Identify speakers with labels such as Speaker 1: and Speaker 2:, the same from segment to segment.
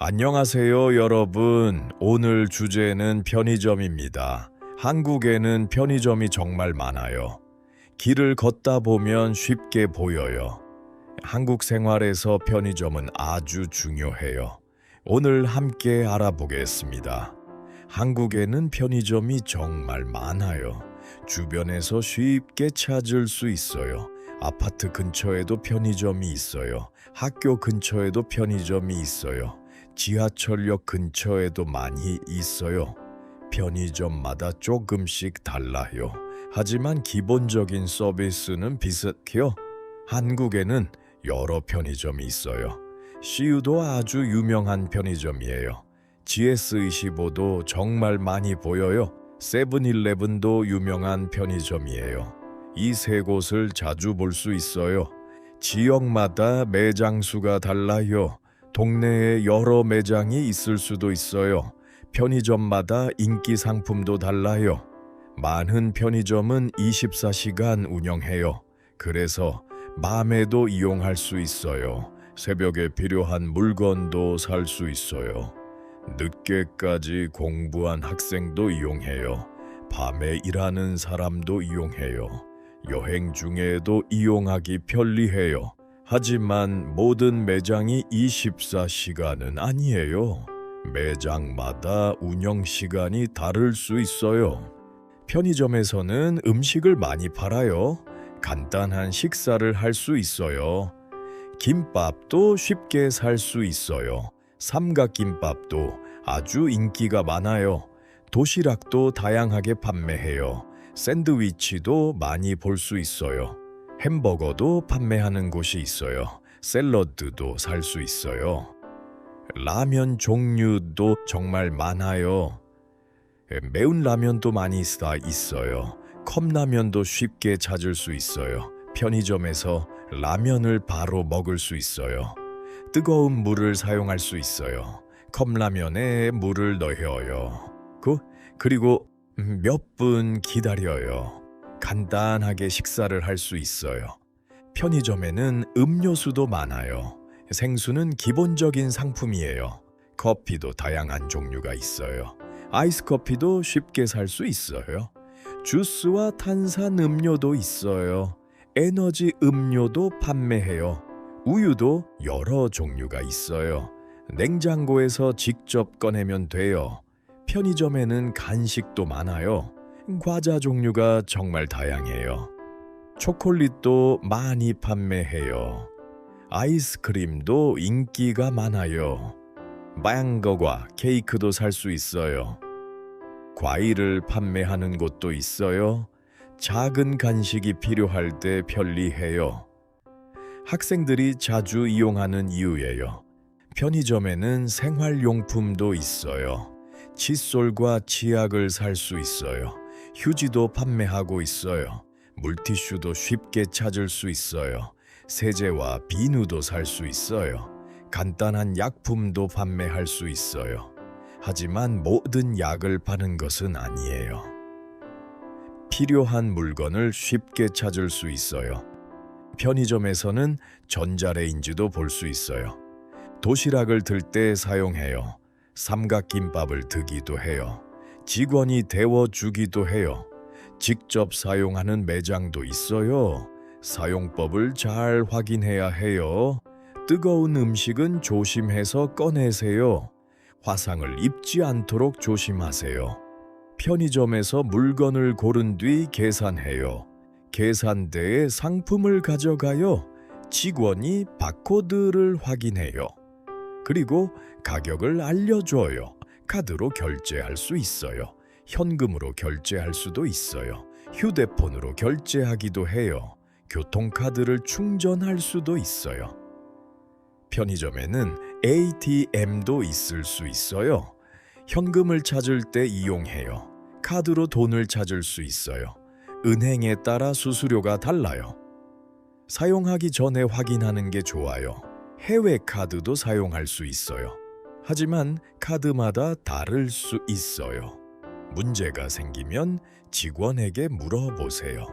Speaker 1: 안녕하세요, 여러분. 오늘 주제는 편의점입니다. 한국에는 편의점이 정말 많아요. 길을 걷다 보면 쉽게 보여요. 한국 생활에서 편의점은 아주 중요해요. 오늘 함께 알아보겠습니다. 한국에는 편의점이 정말 많아요. 주변에서 쉽게 찾을 수 있어요. 아파트 근처에도 편의점이 있어요. 학교 근처에도 편의점이 있어요. 지하철역 근처에도 많이 있어요. 편의점마다 조금씩 달라요. 하지만 기본적인 서비스는 비슷해요. 한국에는 여러 편의점이 있어요. CU도 아주 유명한 편의점이에요. GS25도 정말 많이 보여요. 세븐일레븐도 유명한 편의점이에요. 이 세 곳을 자주 볼 수 있어요. 지역마다 매장 수가 달라요. 동네에 여러 매장이 있을 수도 있어요. 편의점마다 인기 상품도 달라요. 많은 편의점은 24시간 운영해요. 그래서 밤에도 이용할 수 있어요. 새벽에 필요한 물건도 살 수 있어요. 늦게까지 공부한 학생도 이용해요. 밤에 일하는 사람도 이용해요. 여행 중에도 이용하기 편리해요. 하지만 모든 매장이 24시간은 아니에요. 매장마다 운영 시간이 다를 수 있어요. 편의점에서는 음식을 많이 팔아요. 간단한 식사를 할 수 있어요. 김밥도 쉽게 살 수 있어요. 삼각김밥도 아주 인기가 많아요. 도시락도 다양하게 판매해요. 샌드위치도 많이 볼 수 있어요. 햄버거도 판매하는 곳이 있어요. 샐러드도 살 수 있어요. 라면 종류도 정말 많아요. 매운 라면도 많이 있어요. 컵라면도 쉽게 찾을 수 있어요. 편의점에서 라면을 바로 먹을 수 있어요. 뜨거운 물을 사용할 수 있어요. 컵라면에 물을 넣어요. 그리고 몇 분 기다려요. 간단하게 식사를 할 수 있어요. 편의점에는 음료수도 많아요. 생수는 기본적인 상품이에요. 커피도 다양한 종류가 있어요. 아이스 커피도 쉽게 살 수 있어요. 주스와 탄산 음료도 있어요. 에너지 음료도 판매해요. 우유도 여러 종류가 있어요. 냉장고에서 직접 꺼내면 돼요. 편의점에는 간식도 많아요. 과자 종류가 정말 다양해요. 초콜릿도 많이 판매해요. 아이스크림도 인기가 많아요. 망고와 케이크도 살 수 있어요. 과일을 판매하는 곳도 있어요. 작은 간식이 필요할 때 편리해요. 학생들이 자주 이용하는 이유예요. 편의점에는 생활용품도 있어요. 칫솔과 치약을 살 수 있어요. 휴지도 판매하고 있어요. 물티슈도 쉽게 찾을 수 있어요. 세제와 비누도 살 수 있어요. 간단한 약품도 판매할 수 있어요. 하지만 모든 약을 파는 것은 아니에요. 필요한 물건을 쉽게 찾을 수 있어요. 편의점에서는 전자레인지도 볼 수 있어요. 도시락을 들 때 사용해요. 삼각김밥을 드기도 해요. 직원이 데워주기도 해요. 직접 사용하는 매장도 있어요. 사용법을 잘 확인해야 해요. 뜨거운 음식은 조심해서 꺼내세요. 화상을 입지 않도록 조심하세요. 편의점에서 물건을 고른 뒤 계산해요. 계산대에 상품을 가져가요. 직원이 바코드를 확인해요. 그리고 가격을 알려줘요. 카드로 결제할 수 있어요. 현금으로 결제할 수도 있어요. 휴대폰으로 결제하기도 해요. 교통카드를 충전할 수도 있어요. 편의점에는 ATM도 있을 수 있어요. 현금을 찾을 때 이용해요. 카드로 돈을 찾을 수 있어요. 은행에 따라 수수료가 달라요. 사용하기 전에 확인하는 게 좋아요. 해외 카드도 사용할 수 있어요. 하지만 카드마다 다를 수 있어요. 문제가 생기면 직원에게 물어보세요.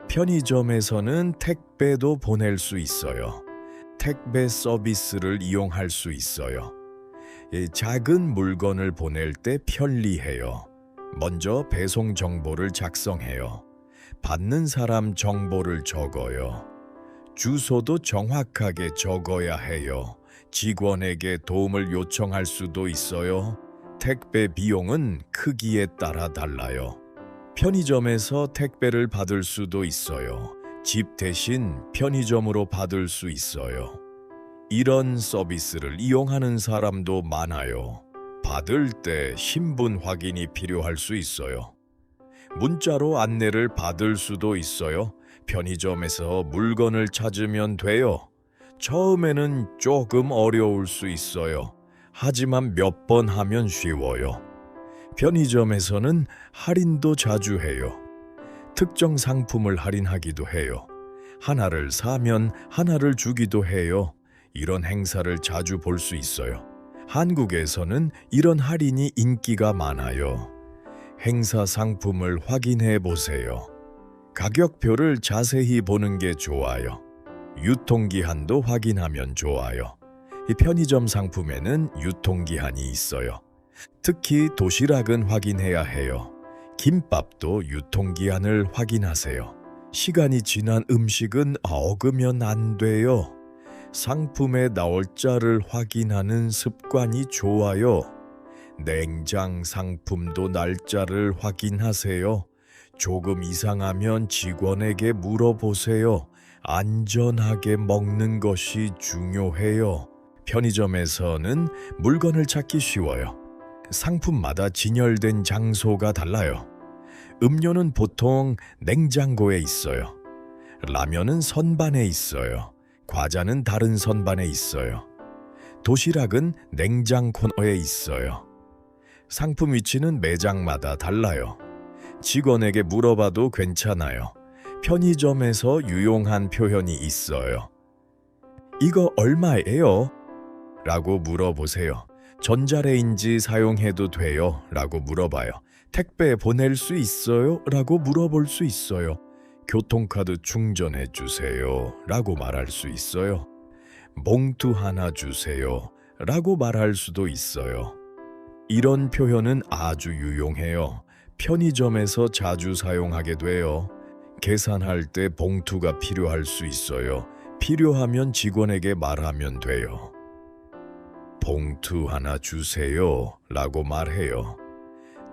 Speaker 1: 편의점에서는 택배도 보낼 수 있어요. 택배 서비스를 이용할 수 있어요. 작은 물건을 보낼 때 편리해요. 먼저 배송 정보를 작성해요. 받는 사람 정보를 적어요. 주소도 정확하게 적어야 해요. 직원에게 도움을 요청할 수도 있어요. 택배 비용은 크기에 따라 달라요. 편의점에서 택배를 받을 수도 있어요. 집 대신 편의점으로 받을 수 있어요. 이런 서비스를 이용하는 사람도 많아요. 받을 때 신분 확인이 필요할 수 있어요. 문자로 안내를 받을 수도 있어요. 편의점에서 물건을 찾으면 돼요. 처음에는 조금 어려울 수 있어요. 하지만 몇 번 하면 쉬워요. 편의점에서는 할인도 자주 해요. 특정 상품을 할인하기도 해요. 하나를 사면 하나를 주기도 해요. 이런 행사를 자주 볼 수 있어요. 한국에서는 이런 할인이 인기가 많아요. 행사 상품을 확인해 보세요. 가격표를 자세히 보는 게 좋아요. 유통기한도 확인하면 좋아요. 이 편의점 상품에는 유통기한이 있어요. 특히 도시락은 확인해야 해요. 김밥도 유통기한을 확인하세요. 시간이 지난 음식은 어그면 안 돼요. 상품의 날짜를 확인하는 습관이 좋아요. 냉장 상품도 날짜를 확인하세요. 조금 이상하면 직원에게 물어보세요. 안전하게 먹는 것이 중요해요. 편의점에서는 물건을 찾기 쉬워요. 상품마다 진열된 장소가 달라요. 음료는 보통 냉장고에 있어요. 라면은 선반에 있어요. 과자는 다른 선반에 있어요. 도시락은 냉장 코너에 있어요. 상품 위치는 매장마다 달라요. 직원에게 물어봐도 괜찮아요. 편의점에서 유용한 표현이 있어요. 이거 얼마예요? 라고 물어보세요. 전자레인지 사용해도 돼요? 라고 물어봐요. 택배 보낼 수 있어요? 라고 물어볼 수 있어요. 교통카드 충전해 주세요. 라고 말할 수 있어요. 봉투 하나 주세요. 라고 말할 수도 있어요. 이런 표현은 아주 유용해요. 편의점에서 자주 사용하게 돼요. 계산할 때 봉투가 필요할 수 있어요. 필요하면 직원에게 말하면 돼요. 봉투 하나 주세요. 라고 말해요.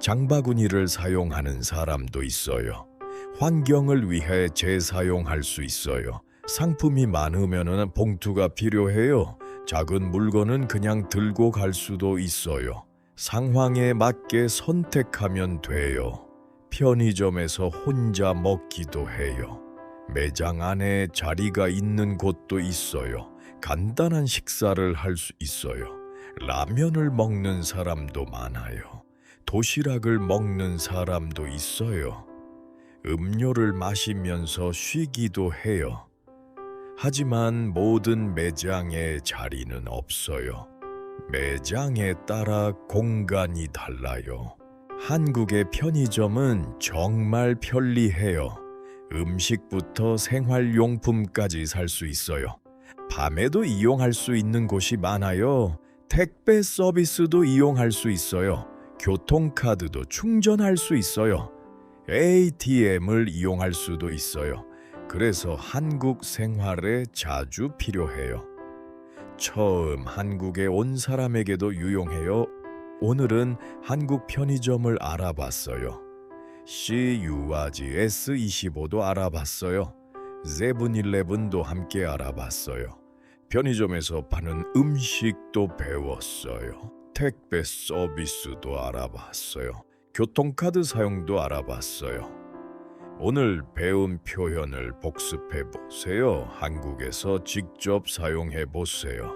Speaker 1: 장바구니를 사용하는 사람도 있어요. 환경을 위해 재사용할 수 있어요. 상품이 많으면 봉투가 필요해요. 작은 물건은 그냥 들고 갈 수도 있어요. 상황에 맞게 선택하면 돼요. 편의점에서 혼자 먹기도 해요. 매장 안에 자리가 있는 곳도 있어요. 간단한 식사를 할 수 있어요. 라면을 먹는 사람도 많아요. 도시락을 먹는 사람도 있어요. 음료를 마시면서 쉬기도 해요. 하지만 모든 매장에 자리는 없어요. 매장에 따라 공간이 달라요. 한국의 편의점은 정말 편리해요. 음식부터 생활용품까지 살 수 있어요. 밤에도 이용할 수 있는 곳이 많아요. 택배 서비스도 이용할 수 있어요. 교통카드도 충전할 수 있어요. ATM을 이용할 수도 있어요. 그래서 한국 생활에 자주 필요해요. 처음 한국에 온 사람에게도 유용해요. 오늘은 한국 편의점을 알아봤어요. CU와지 S25도 알아봤어요. 세븐일레븐도 함께 알아봤어요. 편의점에서 파는 음식도 배웠어요. 택배 서비스도 알아봤어요. 교통카드 사용도 알아봤어요. 오늘 배운 표현을 복습해 보세요. 한국에서 직접 사용해 보세요.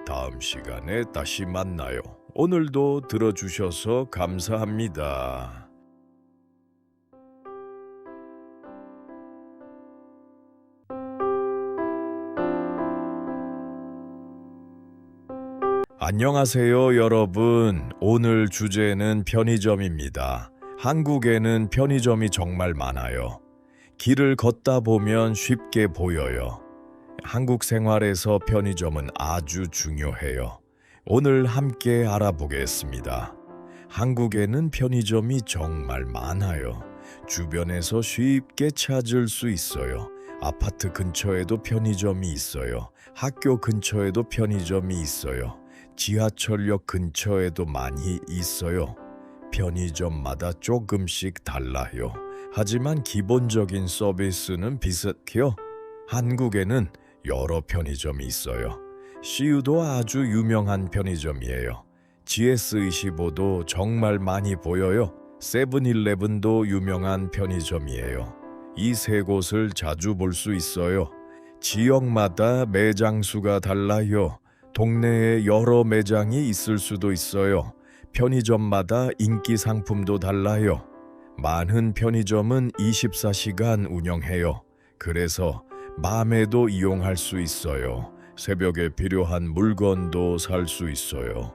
Speaker 1: 다음 시간에 다시 만나요. 오늘도 들어주셔서 감사합니다. 안녕하세요, 여러분. 오늘 주제는 편의점입니다. 한국에는 편의점이 정말 많아요. 길을 걷다 보면 쉽게 보여요. 한국 생활에서 편의점은 아주 중요해요. 오늘 함께 알아보겠습니다. 한국에는 편의점이 정말 많아요. 주변에서 쉽게 찾을 수 있어요. 아파트 근처에도 편의점이 있어요. 학교 근처에도 편의점이 있어요. 지하철역 근처에도 많이 있어요. 편의점마다 조금씩 달라요. 하지만 기본적인 서비스는 비슷해요. 한국에는 여러 편의점이 있어요. CU도 아주 유명한 편의점이에요. GS25도 정말 많이 보여요. 세븐일레븐도 유명한 편의점이에요. 이 세 곳을 자주 볼 수 있어요. 지역마다 매장 수가 달라요. 동네에 여러 매장이 있을 수도 있어요. 편의점마다 인기 상품도 달라요. 많은 편의점은 24시간 운영해요. 그래서 밤에도 이용할 수 있어요. 새벽에 필요한 물건도 살 수 있어요.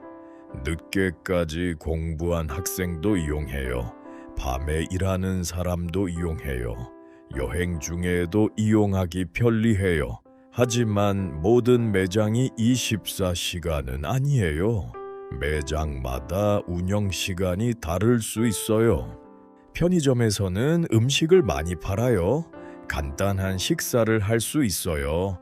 Speaker 1: 늦게까지 공부한 학생도 이용해요. 밤에 일하는 사람도 이용해요. 여행 중에도 이용하기 편리해요. 하지만 모든 매장이 24시간은 아니에요. 매장마다 운영 시간이 다를 수 있어요. 편의점에서는 음식을 많이 팔아요. 간단한 식사를 할 수 있어요.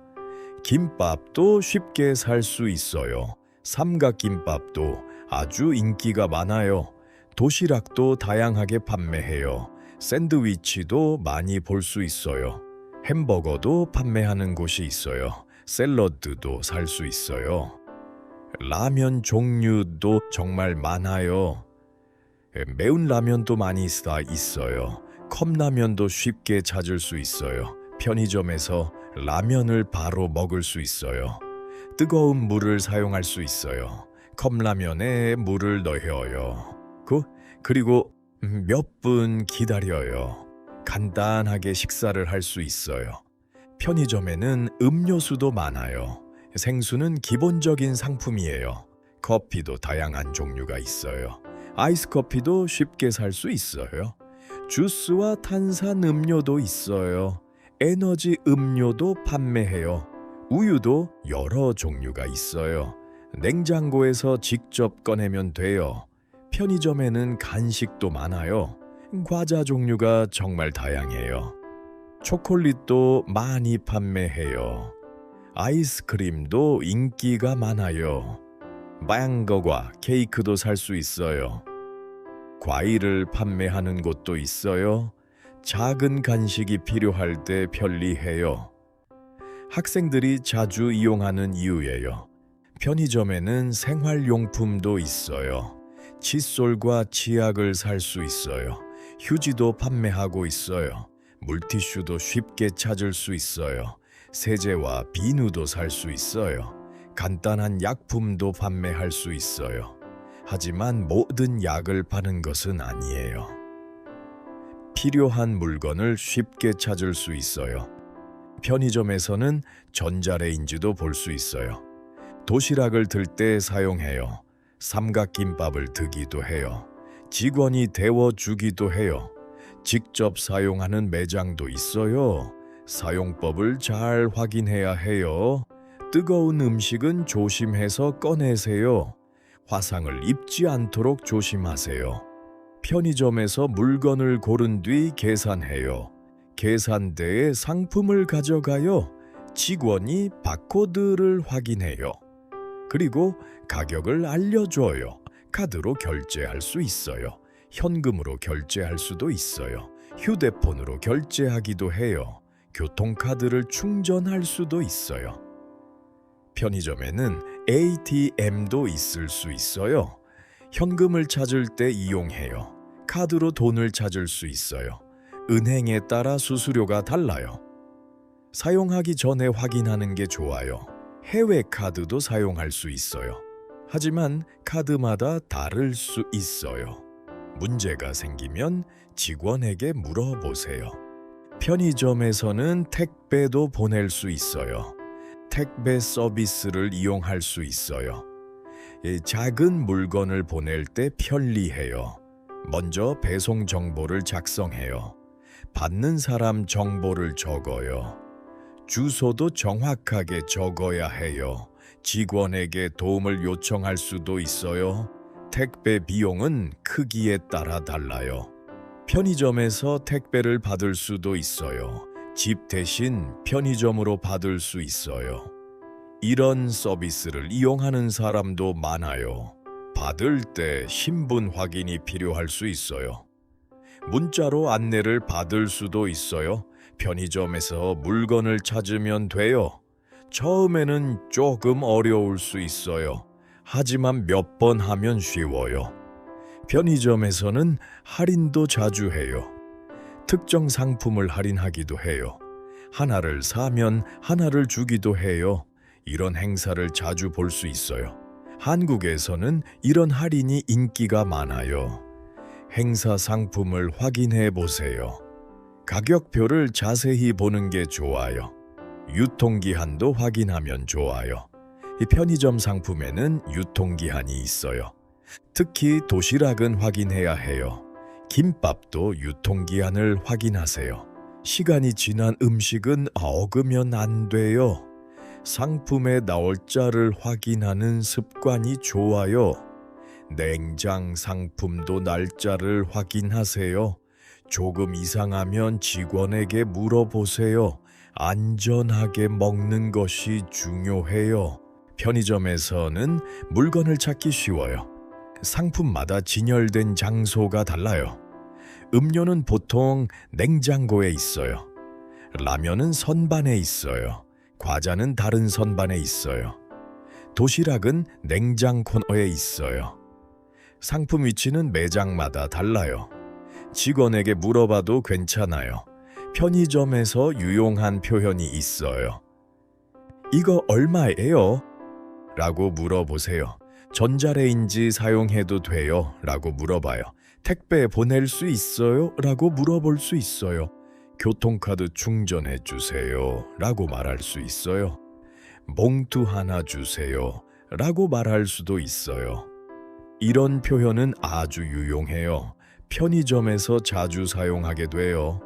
Speaker 1: 김밥도 쉽게 살 수 있어요. 삼각김밥도 아주 인기가 많아요. 도시락도 다양하게 판매해요. 샌드위치도 많이 볼 수 있어요. 햄버거도 판매하는 곳이 있어요. 샐러드도 살 수 있어요. 라면 종류도 정말 많아요. 매운 라면도 많이 있어요. 컵라면도 쉽게 찾을 수 있어요. 편의점에서 라면을 바로 먹을 수 있어요. 뜨거운 물을 사용할 수 있어요. 컵라면에 물을 넣어요. 그리고 몇 분 기다려요. 간단하게 식사를 할 수 있어요. 편의점에는 음료수도 많아요. 생수는 기본적인 상품이에요. 커피도 다양한 종류가 있어요. 아이스 커피도 쉽게 살 수 있어요. 주스와 탄산 음료도 있어요. 에너지 음료도 판매해요. 우유도 여러 종류가 있어요. 냉장고에서 직접 꺼내면 돼요. 편의점에는 간식도 많아요. 과자 종류가 정말 다양해요. 초콜릿도 많이 판매해요. 아이스크림도 인기가 많아요. 망고와 케이크도 살 수 있어요. 과일을 판매하는 곳도 있어요. 작은 간식이 필요할 때 편리해요. 학생들이 자주 이용하는 이유예요. 편의점에는 생활용품도 있어요. 칫솔과 치약을 살 수 있어요. 휴지도 판매하고 있어요. 물티슈도 쉽게 찾을 수 있어요. 세제와 비누도 살 수 있어요. 간단한 약품도 판매할 수 있어요. 하지만 모든 약을 파는 것은 아니에요. 필요한 물건을 쉽게 찾을 수 있어요. 편의점에서는 전자레인지도 볼 수 있어요. 도시락을 들 때 사용해요. 삼각김밥을 드기도 해요. 직원이 데워주기도 해요. 직접 사용하는 매장도 있어요. 사용법을 잘 확인해야 해요. 뜨거운 음식은 조심해서 꺼내세요. 화상을 입지 않도록 조심하세요. 편의점에서 물건을 고른 뒤 계산해요. 계산대에 상품을 가져가요. 직원이 바코드를 확인해요. 그리고 가격을 알려줘요. 카드로 결제할 수 있어요. 현금으로 결제할 수도 있어요. 휴대폰으로 결제하기도 해요. 교통카드를 충전할 수도 있어요. 편의점에는 ATM도 있을 수 있어요. 현금을 찾을 때 이용해요. 카드로 돈을 찾을 수 있어요. 은행에 따라 수수료가 달라요. 사용하기 전에 확인하는 게 좋아요. 해외 카드도 사용할 수 있어요. 하지만 카드마다 다를 수 있어요. 문제가 생기면 직원에게 물어보세요. 편의점에서는 택배도 보낼 수 있어요. 택배 서비스를 이용할 수 있어요. 작은 물건을 보낼 때 편리해요. 먼저 배송 정보를 작성해요. 받는 사람 정보를 적어요. 주소도 정확하게 적어야 해요. 직원에게 도움을 요청할 수도 있어요. 택배 비용은 크기에 따라 달라요. 편의점에서 택배를 받을 수도 있어요. 집 대신 편의점으로 받을 수 있어요. 이런 서비스를 이용하는 사람도 많아요. 받을 때 신분 확인이 필요할 수 있어요. 문자로 안내를 받을 수도 있어요. 편의점에서 물건을 찾으면 돼요. 처음에는 조금 어려울 수 있어요. 하지만 몇 번 하면 쉬워요. 편의점에서는 할인도 자주 해요. 특정 상품을 할인하기도 해요. 하나를 사면 하나를 주기도 해요. 이런 행사를 자주 볼 수 있어요. 한국에서는 이런 할인이 인기가 많아요. 행사 상품을 확인해 보세요. 가격표를 자세히 보는 게 좋아요. 유통기한도 확인하면 좋아요. 이 편의점 상품에는 유통기한이 있어요. 특히 도시락은 확인해야 해요. 김밥도 유통기한을 확인하세요. 시간이 지난 음식은 어그면 안 돼요. 상품의 날짜를 확인하는 습관이 좋아요. 냉장 상품도 날짜를 확인하세요. 조금 이상하면 직원에게 물어보세요. 안전하게 먹는 것이 중요해요. 편의점에서는 물건을 찾기 쉬워요. 상품마다 진열된 장소가 달라요. 음료는 보통 냉장고에 있어요. 라면은 선반에 있어요. 과자는 다른 선반에 있어요. 도시락은 냉장 코너에 있어요. 상품 위치는 매장마다 달라요. 직원에게 물어봐도 괜찮아요. 편의점에서 유용한 표현이 있어요. 이거 얼마예요? 라고 물어보세요. 전자레인지 사용해도 돼요? 라고 물어봐요. 택배 보낼 수 있어요? 라고 물어볼 수 있어요. 교통카드 충전해 주세요. 라고 말할 수 있어요. 봉투 하나 주세요. 라고 말할 수도 있어요. 이런 표현은 아주 유용해요. 편의점에서 자주 사용하게 돼요.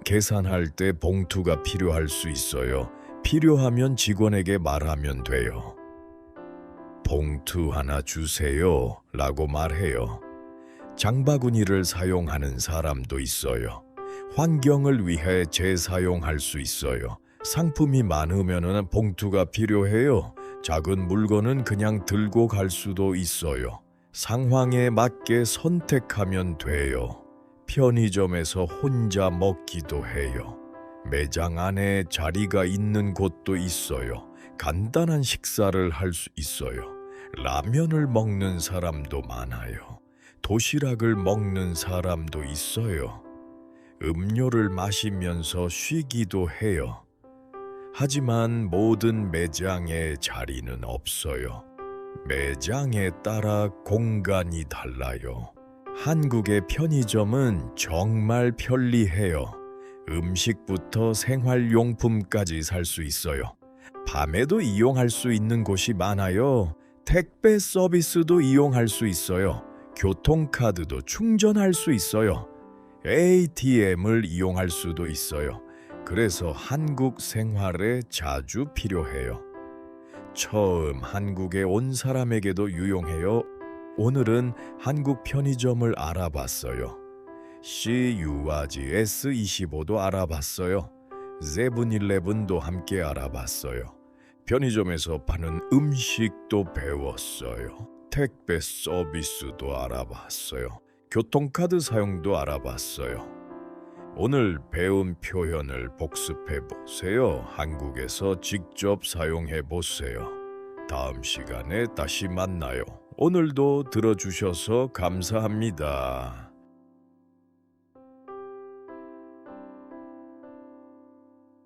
Speaker 1: 계산할 때 봉투가 필요할 수 있어요. 필요하면 직원에게 말하면 돼요. 봉투 하나 주세요. 라고 말해요. 장바구니를 사용하는 사람도 있어요. 환경을 위해 재사용할 수 있어요. 상품이 많으면 봉투가 필요해요. 작은 물건은 그냥 들고 갈 수도 있어요. 상황에 맞게 선택하면 돼요. 편의점에서 혼자 먹기도 해요. 매장 안에 자리가 있는 곳도 있어요. 간단한 식사를 할 수 있어요. 라면을 먹는 사람도 많아요. 도시락을 먹는 사람도 있어요. 음료를 마시면서 쉬기도 해요. 하지만 모든 매장에 자리는 없어요. 매장에 따라 공간이 달라요. 한국의 편의점은 정말 편리해요. 음식부터 생활용품까지 살 수 있어요. 밤에도 이용할 수 있는 곳이 많아요. 택배 서비스도 이용할 수 있어요. 교통카드도 충전할 수 있어요. ATM을 이용할 수도 있어요. 그래서 한국 생활에 자주 필요해요. 처음 한국에 온 사람에게도 유용해요. 오늘은 한국 편의점을 알아봤어요. CU아지 S25도 알아봤어요. 세븐일레븐도 함께 알아봤어요. 편의점에서 파는 음식도 배웠어요. 택배 서비스도 알아봤어요. 교통카드 사용도 알아봤어요. 오늘 배운 표현을 복습해 보세요. 한국에서 직접 사용해 보세요. 다음 시간에 다시 만나요. 오늘도 들어주셔서 감사합니다.